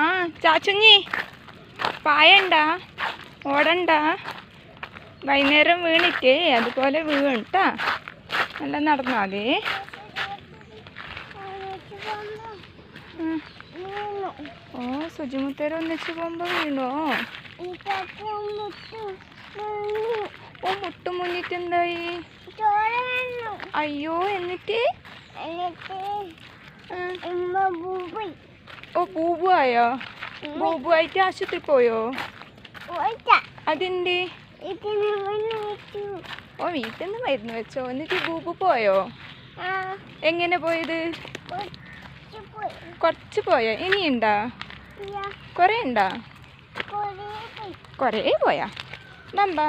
ആ ചാച്ചുഞ്ഞി പായണ്ട ഓടണ്ട. വൈകുന്നേരം വീണിട്ടേ അതുപോലെ വീണിട്ടാ. നല്ല നടന്നാലേ. ഓ സുജിമുത്തേരെ ഒന്നിച്ച് പോകുമ്പോ വീണോ? ഓ മുട്ടു മുന്നിട്ട് എന്തായി? അയ്യോ എന്നിട്ട് ഓ ബൂബു ആയോ? ബൂബു ആയിട്ട് ആശുപത്രി പോയോ? അതെന്ത്? ഓ വീട്ടിൽ നിന്ന് മരുന്ന് വെച്ചോ? എന്നിട്ട് ബൂബു പോയോ? എങ്ങനെ പോയത്? കുറച്ച് പോയോ? ഇനിയുണ്ടാ? കൊറേ ഉണ്ടാ? കൊറേ പോയാ? നമ്പാ